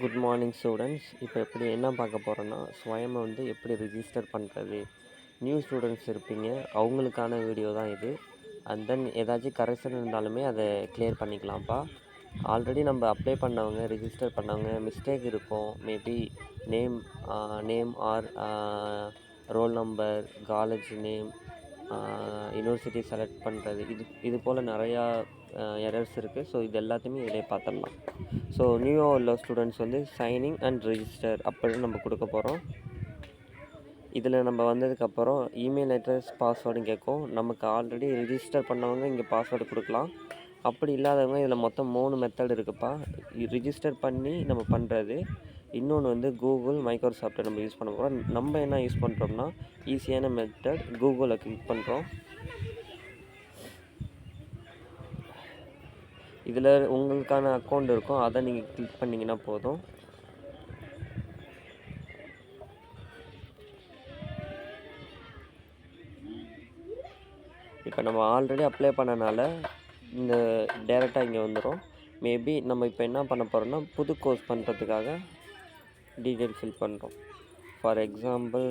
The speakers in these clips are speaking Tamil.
Good morning students. இப்போ என்ன பார்க்க போகிறோன்னா, ஸ்வயம் வந்து எப்படி ரிஜிஸ்டர் பண்ணுறது. நியூ ஸ்டூடெண்ட்ஸ் இருப்பீங்க, அவங்களுக்கான வீடியோ தான் இது. அண்ட் தென் ஏதாச்சும் கரெக்ஷன் இருந்தாலுமே அதை கிளியர் பண்ணிக்கலாம்ப்பா. ஆல்ரெடி நம்ம அப்ளை பண்ணவங்க, ரிஜிஸ்டர் பண்ணவங்க மிஸ்டேக் இருக்கும். Maybe name name or roll number, college name, university select பண்ணுறது, இது போல் நிறையா எரர்ஸ் இருக்குது. ஸோ இது எல்லாத்தையுமே இதிலே பார்த்துடலாம். ஸோ நியூவாக உள்ள ஸ்டூடெண்ட்ஸ் வந்து சைனிங் அண்ட் ரிஜிஸ்டர் அப்படின்னு நம்ம கொடுக்க போகிறோம். இதில் நம்ம வந்ததுக்கப்புறம் இமெயில் அட்ரஸ், பாஸ்வேர்டும் கேட்கும். நமக்கு ஆல்ரெடி ரிஜிஸ்டர் பண்ணவங்க இங்கே பாஸ்வேர்டு கொடுக்கலாம். அப்படி இல்லாதவங்க இதில் மொத்தம் 3 மெத்தட் இருக்குதுப்பா. ரிஜிஸ்டர் பண்ணி நம்ம பண்ணுறது, இன்னொன்று வந்து கூகுள், மைக்ரோசாஃப்ட்டை நம்ம யூஸ் பண்ண போகிறோம். நம்ம என்ன யூஸ் பண்ணுறோம்னா ஈஸியான மெத்தட், கூகுளில் கிளிக் பண்ணுறோம். இதில் உங்களுக்கான அக்கௌண்ட் இருக்கும், அதை நீங்கள் கிளிக் பண்ணிங்கன்னா போதும். இப்போ நம்ம ஆல்ரெடி அப்ளை பண்ணனால இந்த டேரெக்டாக இங்கே வந்துடும். மேபி நம்ம இப்போ என்ன பண்ண போகிறோம்னா புது கோர்ஸ் பண்ணுறதுக்காக டீட்டெயில் ஃபில் பண்ணுறோம். ஃபார் எக்ஸாம்பிள்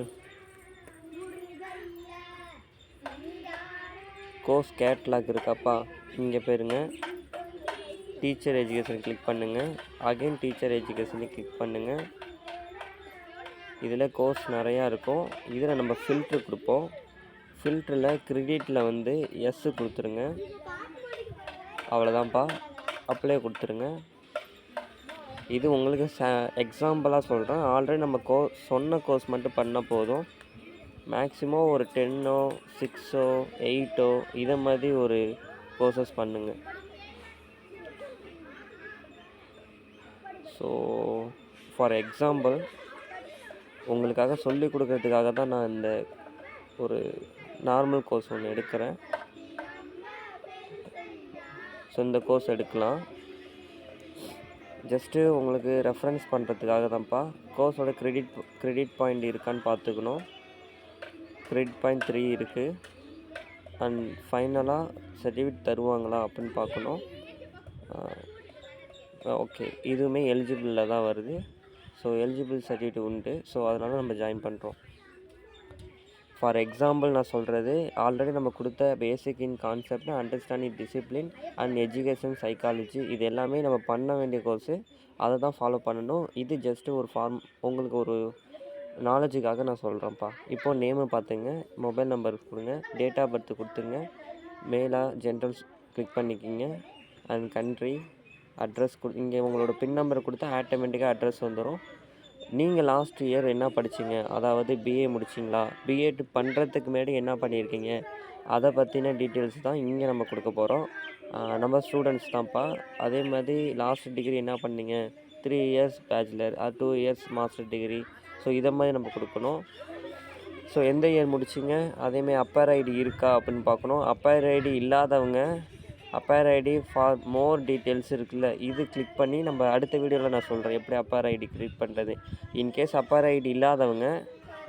கோர்ஸ் கேட்லாக் இருக்காப்பா, இங்கே போயிருங்க. டீச்சர் எஜுகேஷன் கிளிக் பண்ணுங்கள். அகைன் டீச்சர் எஜுகேஷனை கிளிக் பண்ணுங்கள். இதில் கோர்ஸ் நிறையா இருக்கும். இதில் நம்ம ஃபில்ட்ரு கொடுப்போம். ஃபில்டரில் கிரெடிட்டில் வந்து எஸ்ஸு கொடுத்துருங்க. அவ்வளோதான்ப்பா, அப்ளை கொடுத்துருங்க. இது உங்களுக்கு எக்ஸாம்பிளாக சொல்கிறேன். ஆல்ரெடி நம்ம சொன்ன கோர்ஸ் மட்டும் பண்ணால் போதும். மேக்ஸிமம் ஒரு 10ஓ 6ஓ 8ஓ இதை மாதிரி ஒரு கோர்சஸ் பண்ணுங்கள். ஸோ ஃபார் எக்ஸாம்பிள் உங்களுக்காக சொல்லி கொடுக்கறதுக்காக தான் நான் இந்த ஒரு நார்மல் கோர்ஸ் ஒன்று எடுக்கிறேன். ஸோ இந்த கோர்ஸ் எடுக்கலாம். ஜஸ்ட்டு உங்களுக்கு ரெஃபரன்ஸ் பண்ணுறதுக்காக தான்ப்பா. கோர்ஸோட கிரெடிட் பாயிண்ட் இருக்கான்னு பார்த்துக்கணும். கிரெடிட் பாயிண்ட் 3 இருக்குது. அண்ட் ஃபைனலாக சர்டிஃபிகேட் தருவாங்களா அப்படின்னு பார்க்கணும். ஓகே, இதுவுமே எலிஜிபிளில் தான் வருது. ஸோ எலிஜிபிள் சர்டிஃபிகேட் உண்டு. ஸோ அதனால் நம்ம ஜாயின் பண்ணுறோம். ஃபார் எக்ஸாம்பிள் நான் சொல்கிறது, ஆல்ரெடி நம்ம கொடுத்த basic in concept, understanding discipline and education psychology, இது எல்லாமே நம்ம பண்ண வேண்டிய கோர்ஸு. அதை தான் ஃபாலோ பண்ணணும். இது ஜஸ்ட்டு ஒரு உங்களுக்கு ஒரு நாலேஜுக்காக நான் சொல்கிறேன்ப்பா. இப்போது நேமு பார்த்துங்க, மொபைல் நம்பர் கொடுங்க, டேட் ஆஃப் பர்த் கொடுத்துங்க, மேலாக ஜென்ரல்ஸ் கிளிக் பண்ணிக்கிங்க, அண்ட் கண்ட்ரி, அட்ரஸ் இங்கே உங்களோட பின் நம்பர் கொடுத்தா ஆட்டோமேட்டிக்காக அட்ரஸ் வந்துடும். நீங்கள் லாஸ்ட் இயர் என்ன படிச்சிங்க, அதாவது பிஏ முடிச்சிங்களா, பிஎட் பண்ணுறதுக்கு முன்னாடி என்ன பண்ணியிருக்கீங்க, அதை பற்றின டீட்டெயில்ஸ் தான் இங்கே நம்ம கொடுக்க போகிறோம். நம்ம ஸ்டூடெண்ட்ஸ் தான்ப்பா. அதே மாதிரி லாஸ்ட் டிகிரி என்ன பண்ணீங்க, 3 years bachelor or 2 years master degree. So இதை மாதிரி நம்ம கொடுக்கணும். ஸோ எந்த இயர் முடிச்சிங்க, அதேமாதிரி அப்பர் ஐடி இருக்கா அப்படின்னு பார்க்கணும். அப்பர் ஐடி இல்லாதவங்க APAAR ID for more details இருக்குல்ல, இது கிளிக் பண்ணி நம்ம அடுத்த வீடியோவில் நான் சொல்கிறேன் எப்படி அப்பர் ஐடி கிரியேட் பண்ணுறது. இன்கேஸ் அப்பர் ஐடி இல்லாதவங்க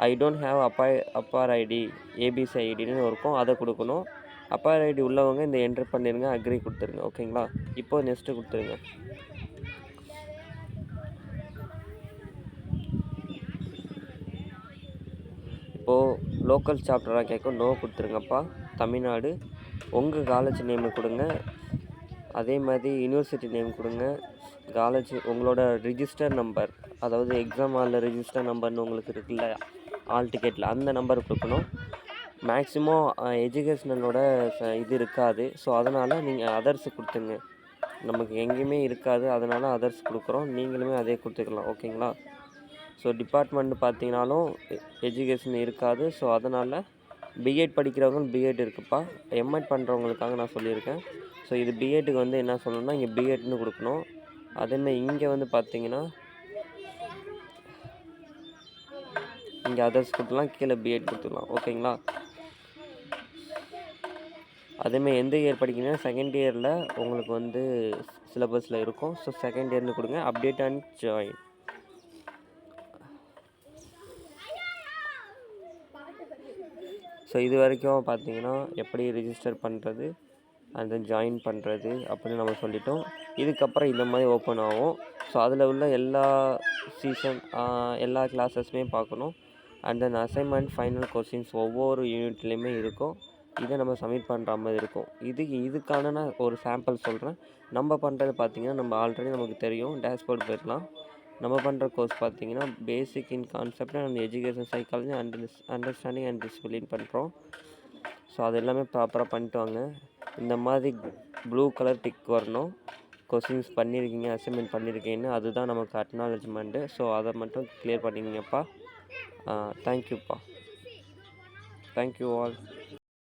I don't have APAAR ID ABC ஐடின்னு இருக்கும், அதை கொடுக்கணும். அப்பர் ஐடி உள்ளவங்க இந்த என்ட்ரு பண்ணிடுங்க, அக்ரி கொடுத்துருங்க. ஓகேங்களா, இப்போ நெக்ஸ்ட்டு கொடுத்துருங்க. இப்போது லோக்கல் சாப்டராக கேட்கும், நோ கொடுத்துருங்கப்பா. தமிழ்நாடு, உங்கள் காலேஜ் நேமு கொடுங்க. அதே மாதிரி யூனிவர்சிட்டி நேம் கொடுங்க. காலேஜ் உங்களோட ரிஜிஸ்டர் நம்பர், அதாவது எக்ஸாம் ஹாலில் ரிஜிஸ்டர் நம்பர்னு உங்களுக்கு இருக்குல்ல ஆல் டிக்கெட்டில், அந்த நம்பர் கொடுக்கணும். மேக்ஸிமம் எஜுகேஷ்னலோட இது இருக்காது. ஸோ அதனால் நீங்கள் அதர்ஸ் கொடுத்துங்க. நமக்கு எங்கேயுமே இருக்காது, அதனால் அதர்ஸ் கொடுக்குறோம். நீங்களுமே அதே கொடுத்துக்கலாம். ஓகேங்களா. ஸோ டிபார்ட்மெண்ட் பார்த்தீங்கனாலும் எஜுகேஷன் இருக்காது. ஸோ அதனால் பிஎட் படிக்கிறவங்க பிஎட் இருக்குப்பா. எம்எட் பண்ணுறவங்களுக்காக நான் சொல்லியிருக்கேன். ஸோ இது பிஎட்டுக்கு வந்து என்ன சொல்லணும்னா இங்கே பிஎட்னு கொடுக்கணும். அதேமாதிரி இங்கே வந்து பார்த்தீங்கன்னா இங்கே அதர்ஸ் கொடுத்துலாம், கீழே பிஎட் கொடுத்துக்கலாம். ஓகேங்களா. அதேமாதிரி எந்த இயர் படிக்கிறீங்கன்னா செகண்ட் இயரில் உங்களுக்கு வந்து சிலபஸில் இருக்கும். ஸோ செகண்ட் இயர்னு கொடுங்க. Update and join. ஸோ இது வரைக்கும் பார்த்தீங்கன்னா எப்படி ரிஜிஸ்டர் பண்ணுறது அண்ட் தென் ஜாயின் பண்ணுறது அப்படின்னு நம்ம சொல்லிட்டோம். இதுக்கப்புறம் இந்த மாதிரி ஓப்பன் ஆகும். ஸோ அதில் உள்ள எல்லா எல்லா கிளாஸஸுமே பார்க்கணும். And then assignment, final questions ஒவ்வொரு யூனிட்லேயுமே இருக்கும். இதை நம்ம சப்மிட் பண்ணுற மாதிரி இருக்கும். இதுக்கான நான் ஒரு சாம்பிள் சொல்கிறேன். நம்ம பண்ணுறது பார்த்திங்கன்னா நம்ம ஆல்ரெடி நமக்கு தெரியும். டேஷ்போர்ட் போயிடலாம். நம்ம பண்ணுற கோர்ஸ் பார்த்திங்கன்னா basic in concept and education psychology and understanding and discipline பண்ணுறோம். ஸோ அது எல்லாமே ப்ராப்பராக பண்ணிட்டு வாங்க. இந்த மாதிரி ப்ளூ கலர் டிக் வரணும். கொஸ்டின்ஸ் பண்ணியிருக்கீங்க, அசைன்மெண்ட் பண்ணியிருக்கீங்கன்னு அதுதான் நமக்கு அக்னாலஜ்மெண்ட்டு. ஸோ அதை மட்டும் கிளியர் பண்ணிங்கப்பா. தேங்க்யூப்பா. Thank you all.